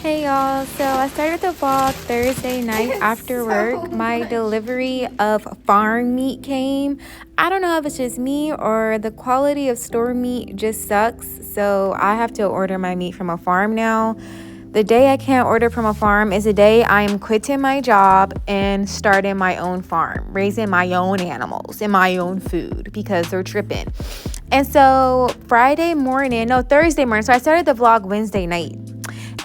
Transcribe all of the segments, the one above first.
Hey y'all, so I started the vlog Thursday night after work. My delivery of farm meat came. I don't know if it's just me or the quality of store meat just sucks, so I have to order my meat from a farm now. The day I can't order from a farm is the day I am quitting my job and starting my own farm, raising my own animals and my own food because they're tripping. And so Thursday morning, so I started the vlog Wednesday night.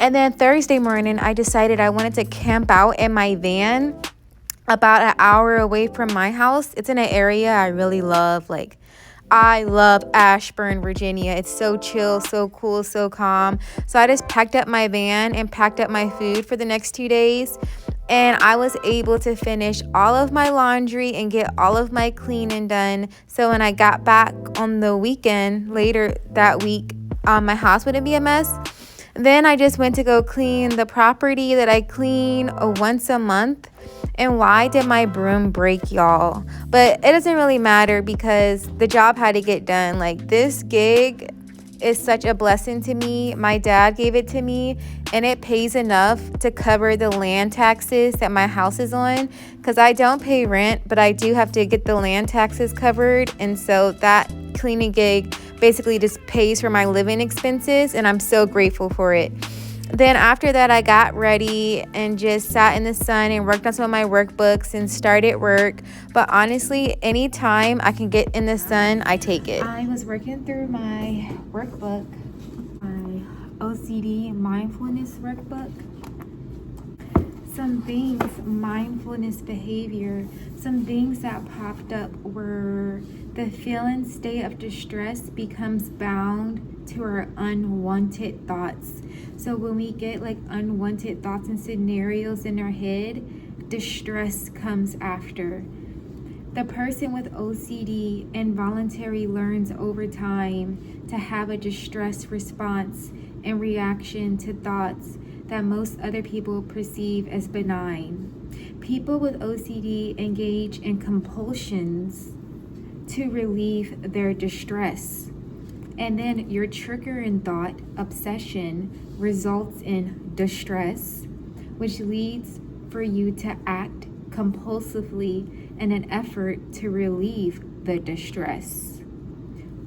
And then Thursday morning, I decided I wanted to camp out in my van about an hour away from my house. It's in an area I really love. I love Ashburn, Virginia. It's so chill, so cool, so calm. So I just packed up my van and packed up my food for the next 2 days. And I was able to finish all of my laundry and get all of my cleaning done. So when I got back on the weekend later that week, my house wouldn't be a mess. Then I just went to go clean the property that I clean once a month. And why did my broom break, y'all? But it doesn't really matter because the job had to get done. Like, this gig is such a blessing to me. My dad gave it to me, and it pays enough to cover the land taxes that my house is on, because I don't pay rent, but I do have to get the land taxes covered. And so that cleaning gig basically just pays for my living expenses, and I'm so grateful for it. Then after that, I got ready and just sat in the sun and worked on some of my workbooks and started work. But honestly, anytime I can get in the sun, I take it. I was working through my workbook, my OCD mindfulness workbook. Some things, mindfulness behavior, some things that popped up were the feeling state of distress becomes bound to our unwanted thoughts. So when we get like unwanted thoughts and scenarios in our head, distress comes after. The person with OCD involuntarily learns over time to have a distress response and reaction to thoughts that most other people perceive as benign. People with OCD engage in compulsions to relieve their distress. And then your triggering thought, obsession, results in distress, which leads for you to act compulsively in an effort to relieve the distress,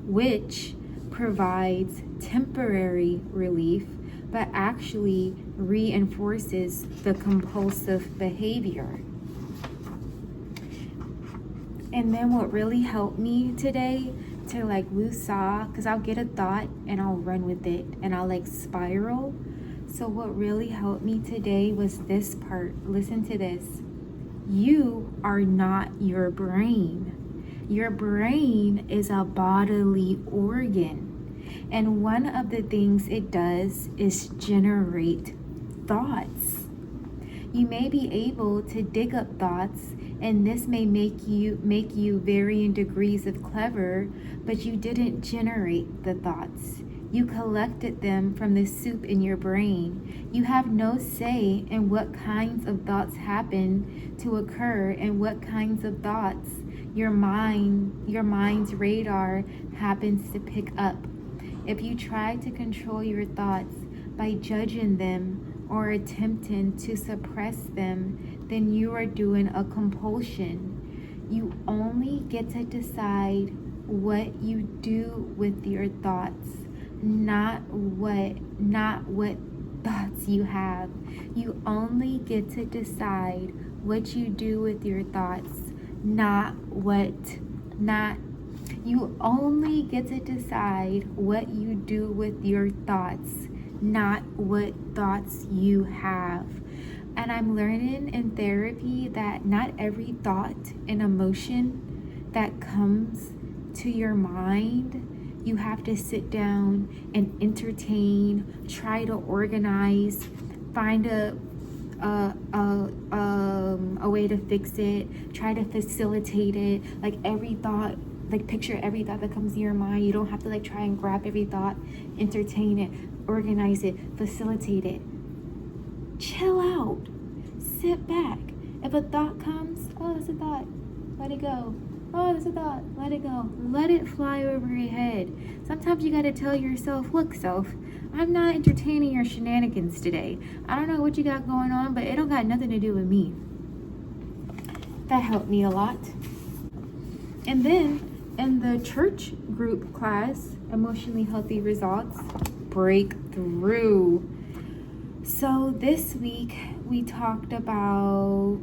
which provides temporary relief but actually reinforces the compulsive behavior. And then what really helped me today to woosah, because I'll get a thought and I'll run with it and I'll spiral. So what really helped me today was this part. Listen to this. You are not your brain. Your brain is a bodily organ. And one of the things it does is generate thoughts. You may be able to dig up thoughts, and this may make you varying degrees of clever, but you didn't generate the thoughts. You collected them from the soup in your brain. You have no say in what kinds of thoughts happen to occur and what kinds of thoughts your mind's radar happens to pick up. If you try to control your thoughts by judging them or attempting to suppress them, then you are doing a compulsion. You only get to decide what you do with your thoughts, not what thoughts you have. You only get to decide what you do with your thoughts, you only get to decide what you do with your thoughts, not what thoughts you have. And I'm learning in therapy that not every thought and emotion that comes to your mind, you have to sit down and entertain, try to organize, find a way to fix it, try to facilitate it. Every thought, picture every thought that comes to your mind. You don't have to try and grab every thought, entertain it, organize it, facilitate it. Chill out, sit back. If a thought comes, oh, it's a thought, let it go. Oh, there's a thought. Let it go. Let it fly over your head. Sometimes you gotta tell yourself, look, self, I'm not entertaining your shenanigans today. I don't know what you got going on, but it don't got nothing to do with me. That helped me a lot. And then in the church group class, Emotionally Healthy Results, Breakthrough. So this week we talked about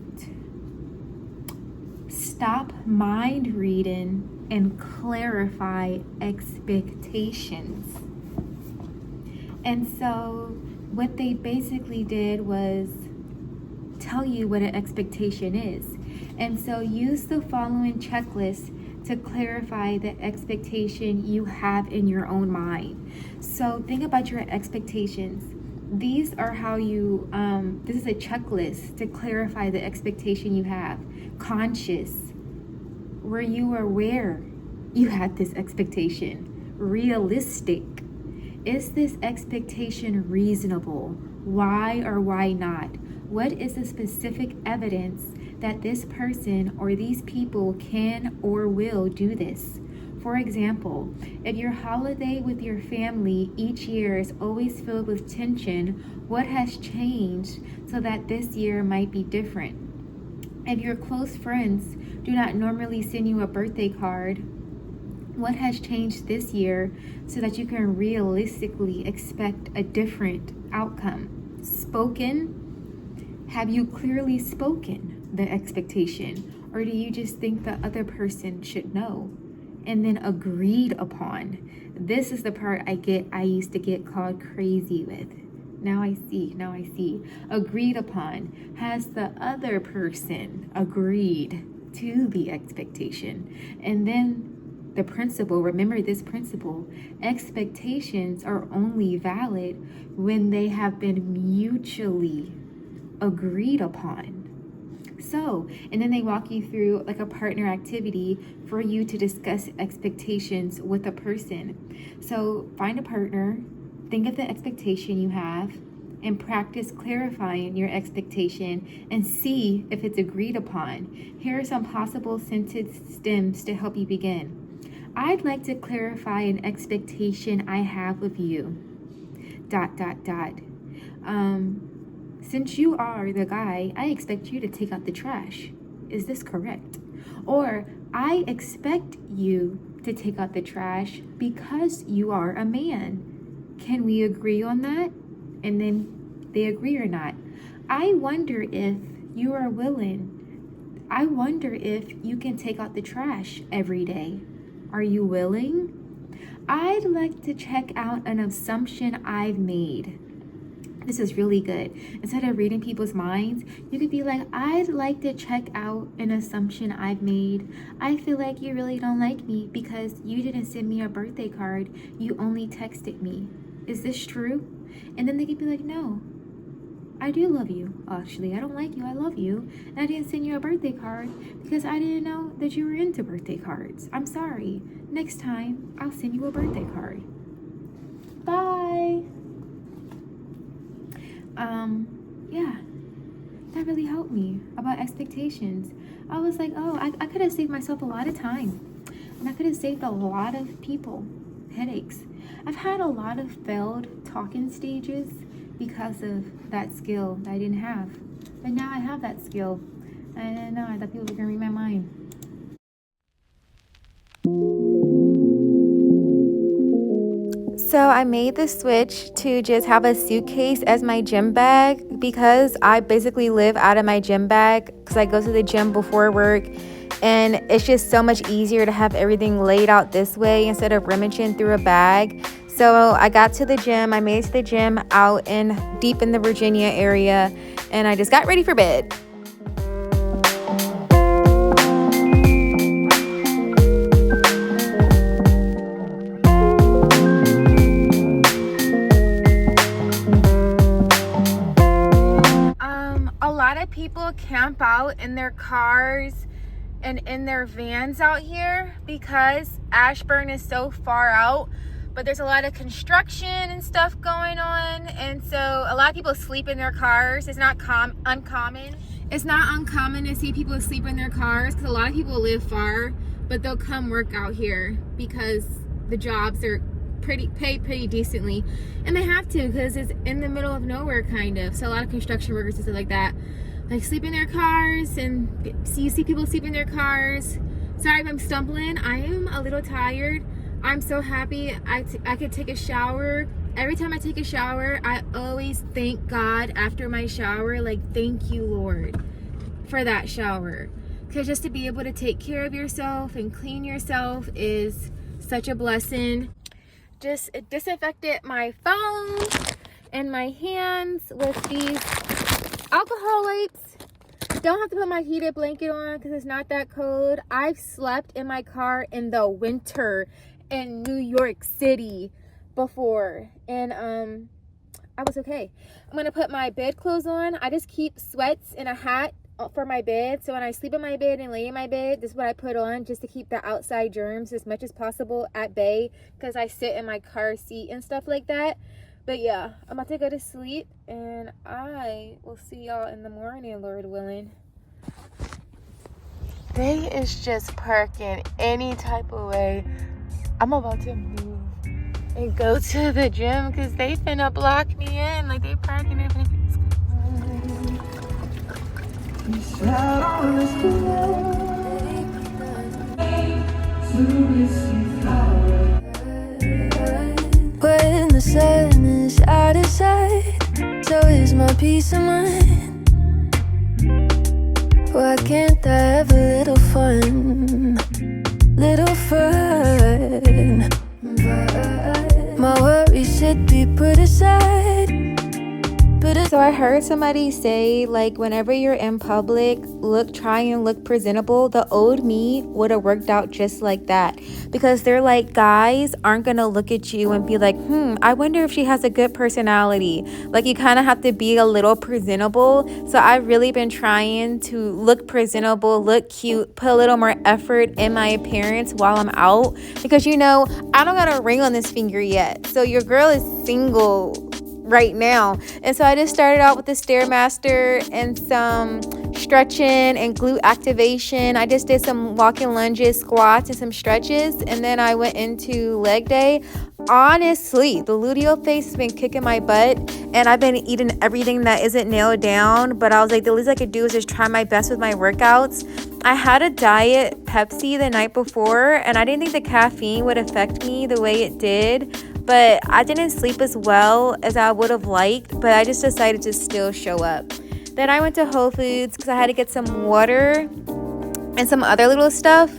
stop mind reading and clarify expectations. And so what they basically did was tell you what an expectation is. And so use the following checklist to clarify the expectation you have in your own mind. So think about your expectations. These are how you, this is a checklist to clarify the expectation you have. Conscious, were you aware you had this expectation? Realistic, is this expectation reasonable? Why or why not? What is the specific evidence that this person or these people can or will do this? For example, if your holiday with your family each year is always filled with tension, what has changed so that this year might be different? If your close friends do not normally send you a birthday card, what has changed this year so that you can realistically expect a different outcome? Spoken, have you clearly spoken the expectation, or do you just think the other person should know? And then agreed upon. This is the part I used to get called crazy with. Now I see. Agreed upon. Has the other person agreed to the expectation? And then the principle, remember this principle, expectations are only valid when they have been mutually agreed upon. So, and then they walk you through like a partner activity for you to discuss expectations with a person. So find a partner, think of the expectation you have, and practice clarifying your expectation and see if it's agreed upon. Here are some possible sentence stems to help you begin. I'd like to clarify an expectation I have of you. ... Since you are the guy, I expect you to take out the trash. Is this correct? Or, I expect you to take out the trash because you are a man. Can we agree on that? And then they agree or not. I wonder if you are willing. I wonder if you can take out the trash every day. Are you willing? I'd like to check out an assumption I've made. This is really good. Instead of reading people's minds, you could be like, I'd like to check out an assumption I've made. I feel like you really don't like me because you didn't send me a birthday card. You only texted me. Is this true? And then they could be like, no, I do love you. Actually, I don't like you. I love you. And I didn't send you a birthday card because I didn't know that you were into birthday cards. I'm sorry. Next time, I'll send you a birthday card. Bye. Yeah, that really helped me about expectations. I was like, oh, I could have saved myself a lot of time, and I could have saved a lot of people headaches. I've had a lot of failed talking stages because of that skill that I didn't have, but now I have that skill. I didn't know, I thought people were gonna read my mind. So I made the switch to just have a suitcase as my gym bag because I basically live out of my gym bag because I go to the gym before work, and it's just so much easier to have everything laid out this way instead of rummaging through a bag. So I got to the gym. I made it to the gym out deep in the Virginia area, and I just got ready for bed. People camp out in their cars and in their vans out here because Ashburn is so far out, but there's a lot of construction and stuff going on, and so a lot of people sleep in their cars. It's not uncommon. It's not uncommon to see people sleep in their cars because a lot of people live far but they'll come work out here because the jobs are pay pretty decently, and they have to because it's in the middle of nowhere kind of. So a lot of construction workers and stuff like that like sleep in their cars, and you see people sleep in their cars. Sorry if I'm stumbling. I am a little tired. I'm so happy I could take a shower. Every time I take a shower, I always thank God after my shower. Like, thank you, Lord, for that shower. Because just to be able to take care of yourself and clean yourself is such a blessing. Just disinfected my phone and my hands with these alcohol wipes. Don't have to put my heated blanket on because it's not that cold. I've slept in my car in the winter in New York City before, and I was okay. I'm gonna put my bed clothes on. I just keep sweats and a hat for my bed, so when I sleep in my bed and lay in my bed, this is what I put on just to keep the outside germs as much as possible at bay, because I sit in my car seat and stuff like that. But yeah, I'm about to go to sleep, and I will see y'all in the morning, Lord willing. They is just parking any type of way. I'm about to move and go to the gym because they finna block me in. Like, they parking in. When the sun is out of sight, so is my peace of mind. Why can't I have a little fun? Little fun. My worries should be put aside. So I heard somebody say, like, whenever you're in public, try and look presentable. The old me would have worked out just like that, because they're like, guys aren't gonna look at you and be like, I wonder if she has a good personality. Like, you kind of have to be a little presentable. So I've really been trying to look presentable, look cute, put a little more effort in my appearance while I'm out, because, you know, I don't got a ring on this finger yet. So your girl is single right now. And so I just started out with the Stairmaster and some stretching and glute activation. I just did some walking lunges, squats, and some stretches, and then I went into leg day. Honestly, the luteal phase has been kicking my butt, and I've been eating everything that isn't nailed down, but I was like, the least I could do is just try my best with my workouts. I had a diet Pepsi the night before, and I didn't think the caffeine would affect me the way it did, but I didn't sleep as well as I would have liked, but I just decided to still show up. Then I went to Whole Foods because I had to get some water and some other little stuff.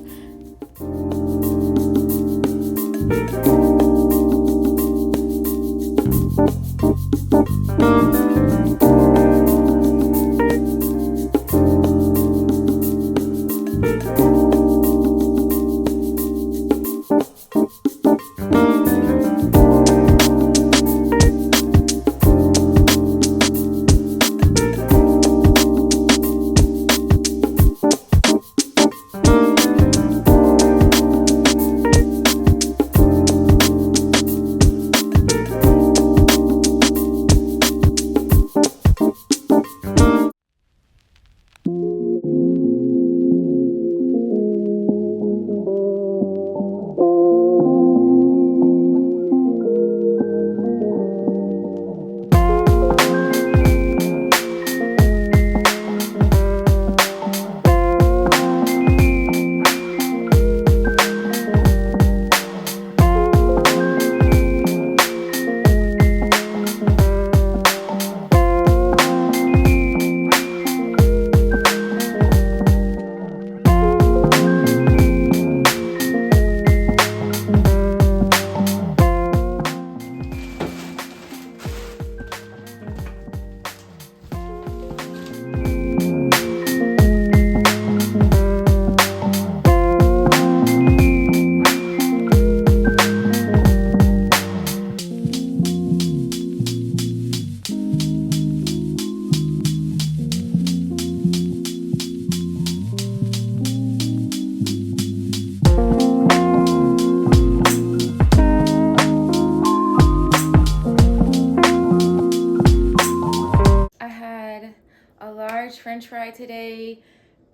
French fry today,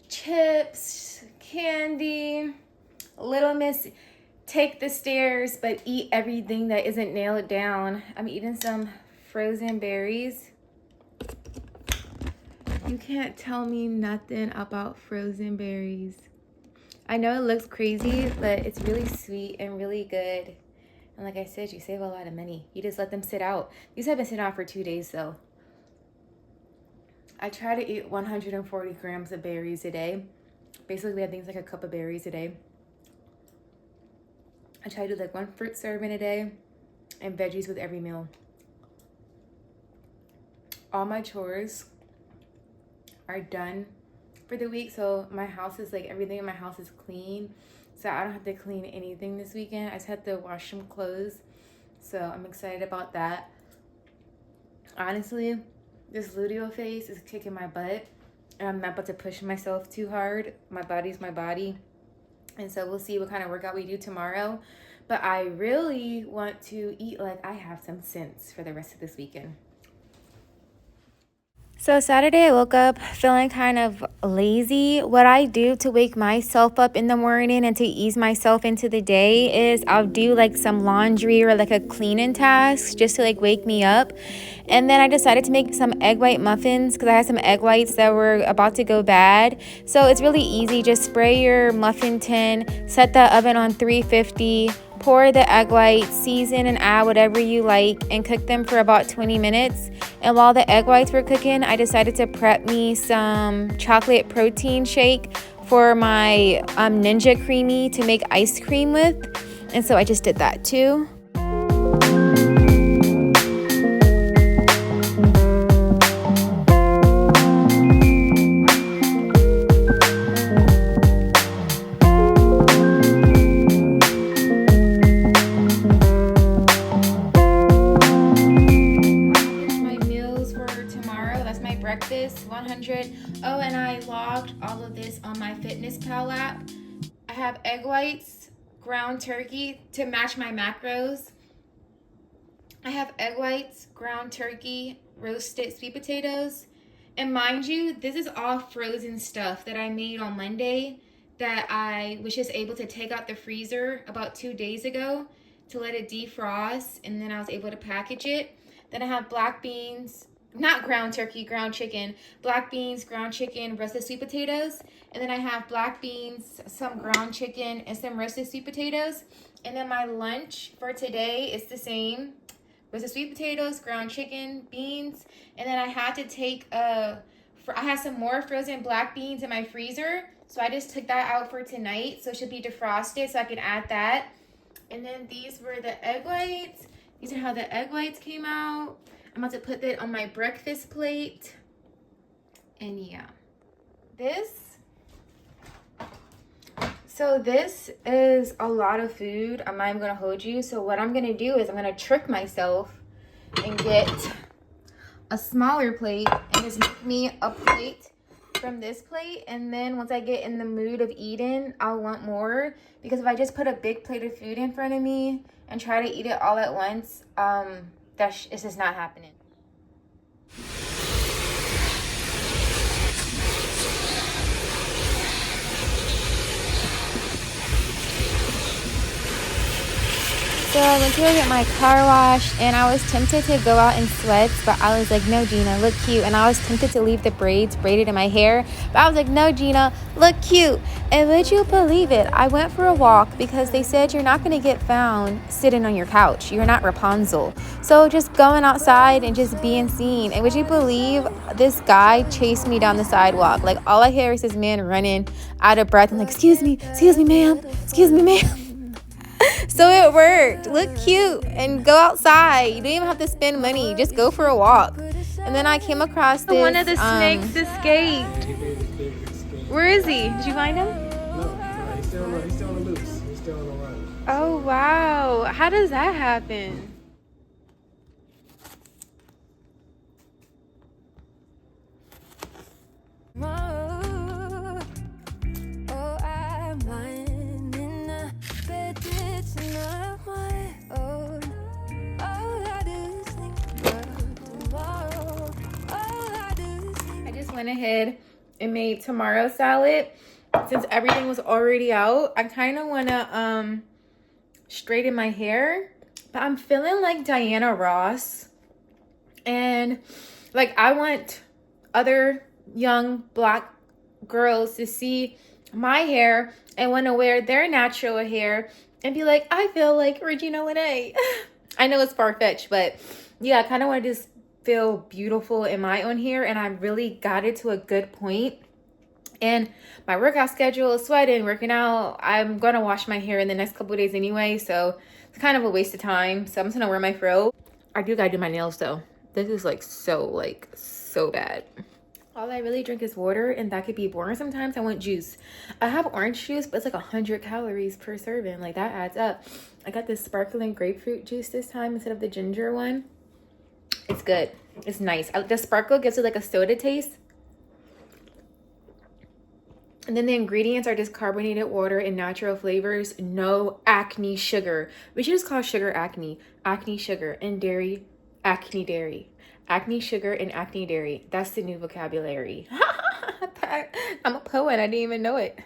chips, candy, Little Miss take the stairs but eat everything that isn't nailed down. I'm eating some frozen berries. You can't tell me nothing about frozen berries. I know it looks crazy, but it's really sweet and really good. And like I said, you save a lot of money. You just let them sit out. These have been sitting out for 2 days though. I try to eat 140 grams of berries a day. Basically, I think it's like a cup of berries a day. I try to do like 1 fruit serving a day and veggies with every meal. All my chores are done for the week, so my house is like, everything in my house is clean, so I don't have to clean anything this weekend. I just have to wash some clothes, so I'm excited about that. Honestly, this luteal phase is kicking my butt, and I'm not about to push myself too hard. My body's my body, and so we'll see what kind of workout we do tomorrow. But I really want to eat like I have some sense for the rest of this weekend. So Saturday, I woke up feeling kind of lazy. What I do to wake myself up in the morning and to ease myself into the day is I'll do like some laundry or like a cleaning task just to like wake me up. And then I decided to make some egg white muffins because I had some egg whites that were about to go bad. So it's really easy. Just spray your muffin tin, set the oven on 350, pour the egg whites, season and add whatever you like, and cook them for about 20 minutes. And while the egg whites were cooking, I decided to prep me some chocolate protein shake for my Ninja Creamy to make ice cream with. And so I just did that too. Breakfast 100. Oh, and I logged all of this on my FitnessPal app. I have egg whites, ground turkey to match my macros. I have egg whites, ground turkey, roasted sweet potatoes. And mind you, this is all frozen stuff that I made on Monday that I was just able to take out the freezer about 2 days ago to let it defrost, and then I was able to package it. Then I have black beans, not ground turkey, ground chicken, black beans, ground chicken, roasted sweet potatoes. And then I have black beans, some ground chicken, and some roasted sweet potatoes. And then my lunch for today is the same. Roasted sweet potatoes, ground chicken, beans. And then I had to take I had some more frozen black beans in my freezer. So I just took that out for tonight. So it should be defrosted so I can add that. And then these were the egg whites. These are how the egg whites came out. I'm about to put that on my breakfast plate. And yeah, this is a lot of food. I'm not even gonna hold you. So what I'm gonna do is I'm gonna trick myself and get a smaller plate and just make me a plate from this plate. And then once I get in the mood of eating, I'll want more, because if I just put a big plate of food in front of me and try to eat it all at once, it's just not happening. So I went to go get my car washed, and I was tempted to go out in sweats, but I was like, no, Gina, look cute. And I was tempted to leave the braids braided in my hair, but I was like, no, Gina, look cute. And would you believe it? I went for a walk because they said you're not going to get found sitting on your couch. You're not Rapunzel. So just going outside and just being seen. And would you believe this guy chased me down the sidewalk? Like, all I hear is this man running out of breath. I'm like, excuse me, ma'am. Excuse me, ma'am. So it worked. Look cute and go outside. You don't even have to spend money. Just go for a walk. And then I came across this. One of the snakes escaped. Where is he? Did you find him? No, he's still on the loose. He's still on the run. Oh, wow. How does that happen? Went ahead and made tomato salad. since everything was already out, I kind of want to straighten my hair, but I'm feeling like Diana Ross, and like I want other young Black girls to see my hair and want to wear their natural hair and be like, I feel like Regina Lene. I know it's far-fetched, but yeah, I kind of want to just feel beautiful in my own hair, and I really got it to a good point. And my workout schedule is sweating, working out. I'm going to wash my hair in the next couple of days anyway, so it's kind of a waste of time. So I'm just going to wear my fro. I do got to do my nails though. This is so bad. All I really drink is water, and that could be boring sometimes. I want juice. I have orange juice, but it's like 100 calories per serving. Like, that adds up. I got this sparkling grapefruit juice this time instead of the ginger one. It's good. It's nice. The sparkle gives it like a soda taste. And then the ingredients are just carbonated water and natural flavors. No acne sugar. We should just call sugar acne. Acne sugar and dairy. Acne dairy. Acne sugar and acne dairy. That's the new vocabulary. I'm a poet. I didn't even know it.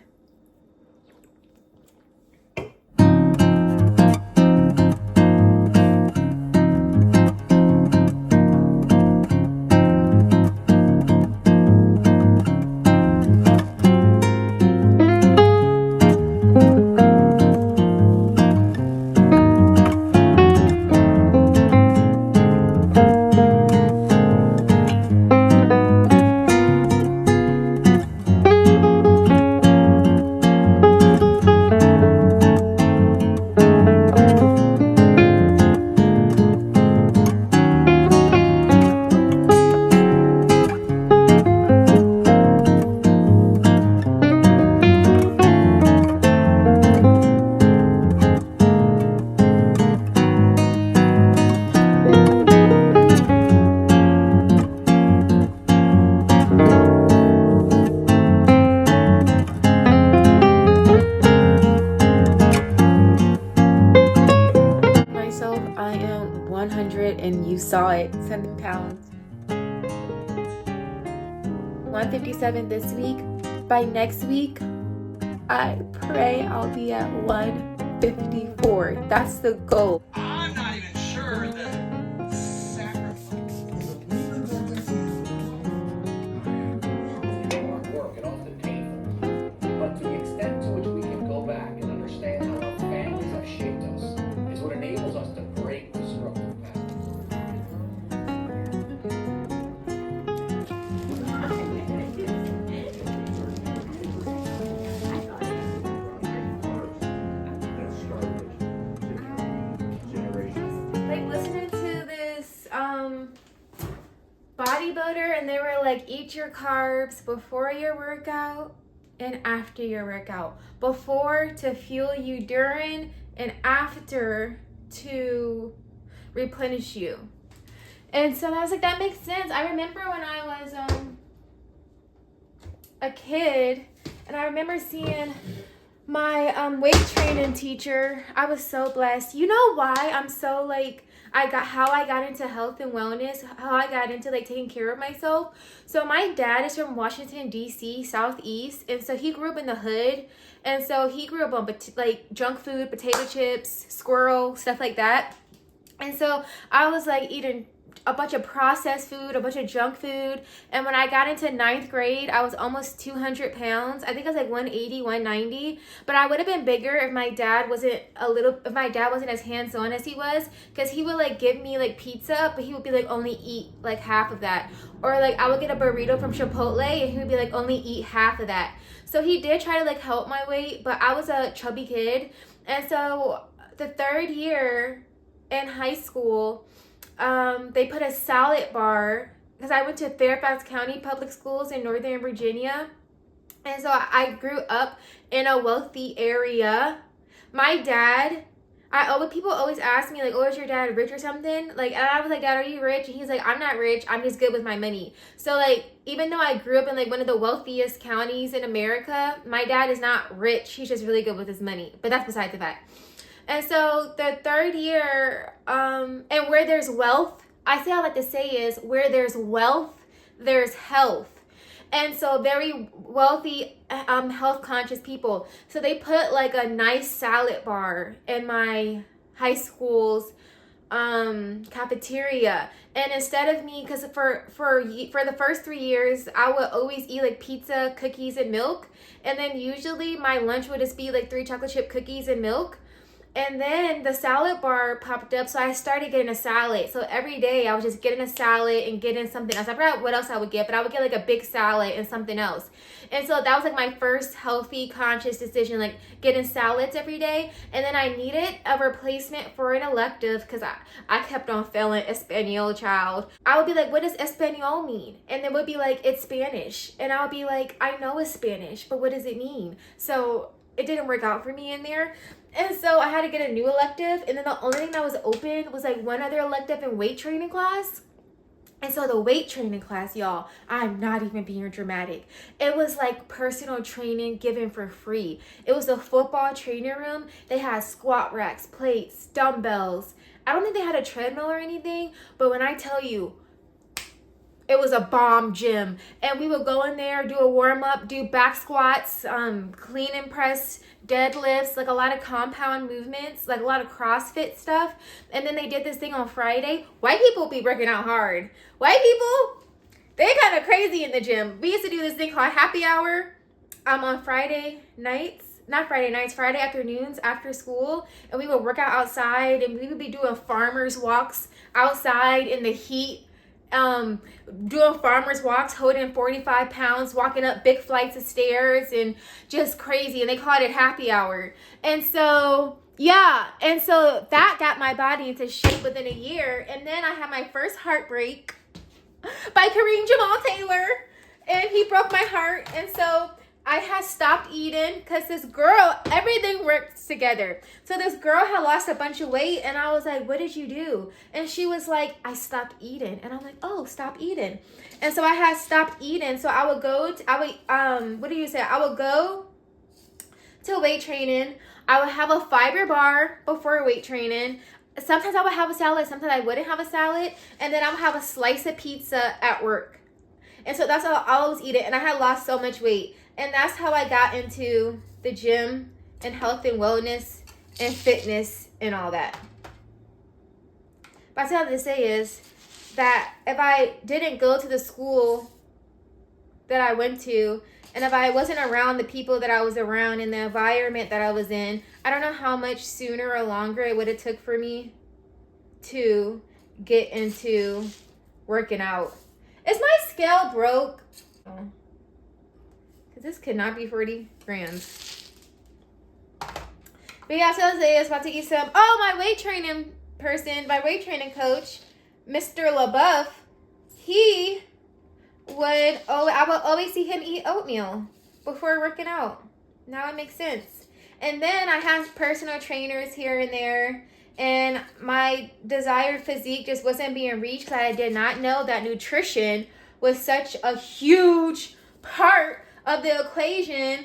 And you saw it, 7 pounds. 157 this week. By next week, I pray I'll be at 154. That's the goal. I'm not even sure that sacrifice. Work, and often painful. But to the extent to which we can go back and understand how our families have shaped us is what enables us to break destructive patterns. Bodybuilder, and they were like, eat your carbs before your workout and after your workout. Before to fuel you during, and after to replenish you. And so I was like, that makes sense. I remember when I was a kid, and I remember seeing my weight training teacher. I was so blessed. You know why I'm so like, how I got into health and wellness, how I got into like taking care of myself. So my dad is from Washington, D.C., Southeast. And so he grew up in the hood. And so he grew up on like junk food, potato chips, squirrel, stuff like that. And so I was like eating a bunch of processed food, a bunch of junk food. And when I got into 9th grade, I was almost 200 pounds. I think I was like 180, 190. But I would have been bigger if my dad wasn't as hands-on as he was. Because he would like give me like pizza, but he would be like, only eat like half of that. Or like I would get a burrito from Chipotle and he would be like, only eat half of that. So he did try to like help my weight, but I was a chubby kid. And so the 3rd year in high school, they put a salad bar, because I went to Fairfax County Public Schools in Northern Virginia. And so I grew up in a wealthy area. My dad, people always ask me like, oh, is your dad rich or something? Like, and I was like, Dad, are you rich? And he's like, I'm not rich. I'm just good with my money. So like, even though I grew up in like one of the wealthiest counties in America, my dad is not rich. He's just really good with his money. But that's beside the fact. And so the 3rd year, and where there's wealth, I like to say is, where there's wealth, there's health. And so very wealthy, health conscious people. So they put like a nice salad bar in my high school's cafeteria. And instead of me, because for the first 3 years I would always eat like pizza, cookies, and milk, and then usually my lunch would just be like 3 chocolate chip cookies and milk. And then the salad bar popped up, so I started getting a salad. So every day I was just getting a salad and getting something else. I forgot what else I would get, but I would get like a big salad and something else. And so that was like my first healthy, conscious decision, like getting salads every day. And then I needed a replacement for an elective because I kept on failing Espanol, child. I would be like, what does Espanol mean? And they would be like, it's Spanish. And I would be like, I know it's Spanish, but what does it mean? So it didn't work out for me in there. And so I had to get a new elective, and then the only thing that was open was like one other elective in weight training class. And so the weight training class, y'all, I'm not even being dramatic. It was like personal training given for free. It was a football training room. They had squat racks, plates, dumbbells. I don't think they had a treadmill or anything, but when I tell you, it was a bomb gym. And we would go in there, do a warm-up, do back squats, clean and press, deadlifts, like a lot of compound movements, like a lot of CrossFit stuff. And then they did this thing on Friday. White people be working out hard. White people, they kind of crazy in the gym. We used to do this thing called happy hour on Friday nights. Not Friday nights, Friday afternoons after school. And we would work out outside, and we would be doing farmers walks outside in the heat. Doing farmers walks, holding 45 pounds, walking up big flights of stairs, and just crazy. And they called it happy hour. And so that got my body into shape within a year. And then I had my first heartbreak by Kareem Jamal Taylor, and he broke my heart. And so I had stopped eating because this girl, everything works together. So this girl had lost a bunch of weight, and I was like, what did you do? And she was like, I stopped eating. And I'm like, oh, stop eating. And so I had stopped eating. So I would go to weight training. I would have a fiber bar before weight training. Sometimes I would have a salad. Sometimes I wouldn't have a salad. And then I would have a slice of pizza at work. And so that's how I was eating. And I had lost so much weight. And that's how I got into the gym and health and wellness and fitness and all that. But I tell you to say is that if I didn't go to the school that I went to, and if I wasn't around the people that I was around in the environment that I was in, I don't know how much sooner or longer it would have took for me to get into working out. Is my scale broke? Oh. This could not be 40 grams. But yeah, so I was about to eat some. Oh, my weight training coach, Mr. LaBeouf, I would always see him eat oatmeal before working out. Now it makes sense. And then I have personal trainers here and there, and my desired physique just wasn't being reached because I did not know that nutrition was such a huge part of the equation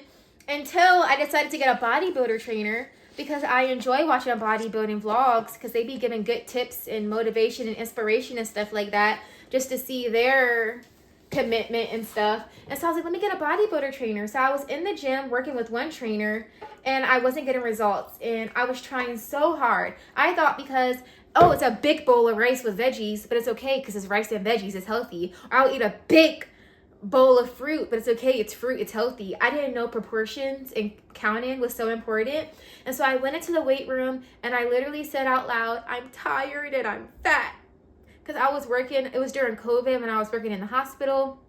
until I decided to get a bodybuilder trainer, because I enjoy watching bodybuilding vlogs because they be giving good tips and motivation and inspiration and stuff like that, just to see their commitment and stuff. And so I was like, let me get a bodybuilder trainer. So I was in the gym working with one trainer, and I wasn't getting results, and I was trying so hard. I thought because, oh, it's a big bowl of rice with veggies, but it's okay because it's rice and veggies, it's healthy. Or I'll eat a big bowl of fruit, but it's okay, it's fruit, it's healthy. I didn't know proportions and counting was so important. And so I went into the weight room, and I literally said out loud, I'm tired and I'm fat. Because I was working, it was during COVID when I was working in the hospital,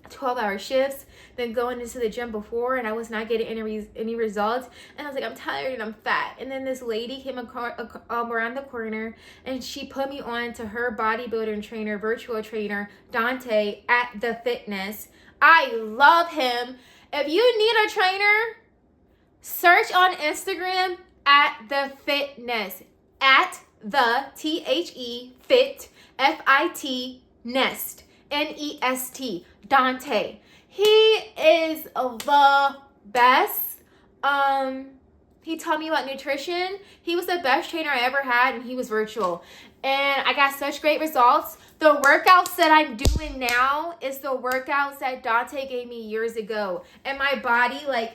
12-hour shifts, then going into the gym before, and I was not getting any results. And I was like, I'm tired and I'm fat. And then this lady came around the corner, and she put me on to her bodybuilding trainer, virtual trainer, Dante, at The Fitness. I love him. If you need a trainer, search on Instagram at The Fitness, at the THE Fit FIT Nest NEST Dante. He is the best. He taught me about nutrition. He was the best trainer I ever had, and he was virtual. And I got such great results. The workouts that I'm doing now is the workouts that Dante gave me years ago. And my body, like,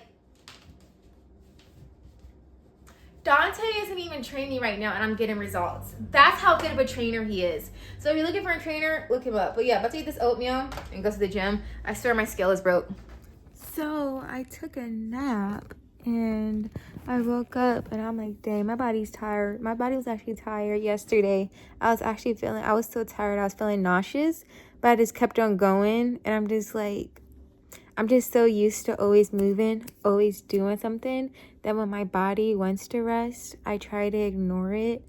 Dante isn't even training me right now, and I'm getting results. That's how good of a trainer he is. So if you're looking for a trainer, look him up. But yeah, about to eat this oatmeal and go to the gym. I swear my scale is broke. So I took a nap, and I woke up, and I'm like, dang, my body's tired. My body was actually tired yesterday. I was so tired. I was feeling nauseous, but I just kept on going, and I'm just so used to always moving, always doing something, that when my body wants to rest, I try to ignore it.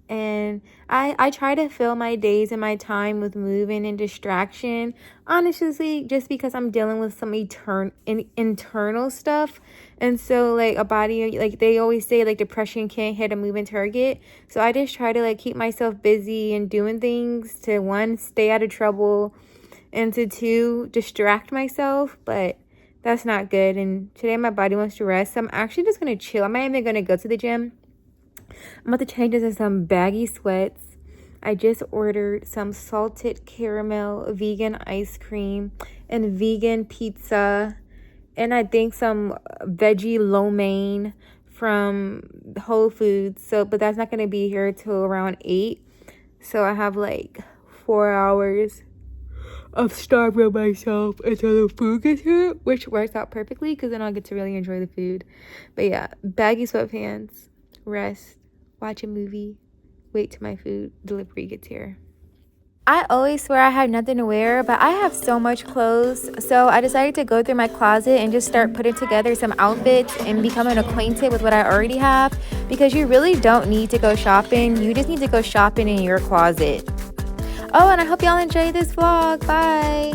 And I try to fill my days and my time with moving and distraction, honestly, just because I'm dealing with some internal stuff. And so, like, a body, like, they always say, like, depression can't hit a moving target. So I just try to, like, keep myself busy and doing things to, one, stay out of trouble, and to, two, distract myself. But that's not good. And today my body wants to rest, so I'm actually just gonna chill. I'm not even gonna go to the gym. I'm about to change into some baggy sweats. I just ordered some salted caramel vegan ice cream and vegan pizza, and I think some veggie lo mein from Whole Foods. But that's not gonna be here till around 8. So I have like 4 hours of starving myself until the food gets here, which works out perfectly because then I'll get to really enjoy the food. But yeah, baggy sweatpants, rest, watch a movie, wait till my food delivery gets here. I always swear I have nothing to wear, but I have so much clothes. So I decided to go through my closet and just start putting together some outfits and becoming acquainted with what I already have, because you really don't need to go shopping. You just need to go shopping in your closet. Oh, and I hope y'all enjoy this vlog. Bye.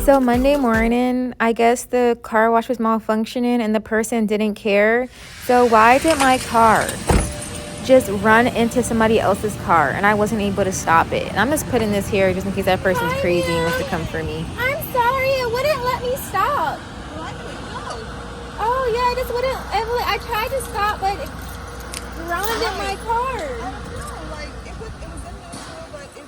So Monday morning, I guess the car wash was malfunctioning and the person didn't care. So why did my car just run into somebody else's car and I wasn't able to stop it? And I'm just putting this here just in case that person's crazy and wants to come for me. I'm sorry, it wouldn't let me stop. Oh yeah, it just wouldn't. I tried to stop, but it grounded in my car. I don't know, like it was in neutral, but it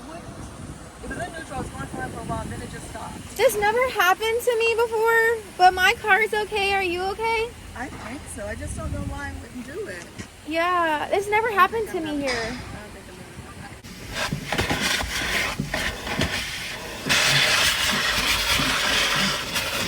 was in neutral. I was going for it for a while, and then it just stopped. This never happened to me before, but my car is okay. Are you okay? I think so. I just don't know why I wouldn't do it. Yeah, this never happened to me here. I don't think I'm gonna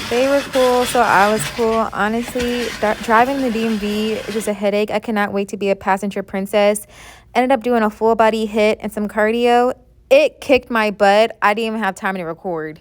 They were cool, so I was cool. Honestly, driving the DMV is just a headache. I cannot wait to be a passenger princess. Ended up doing a full body hit and some cardio. It kicked my butt. I didn't even have time to record.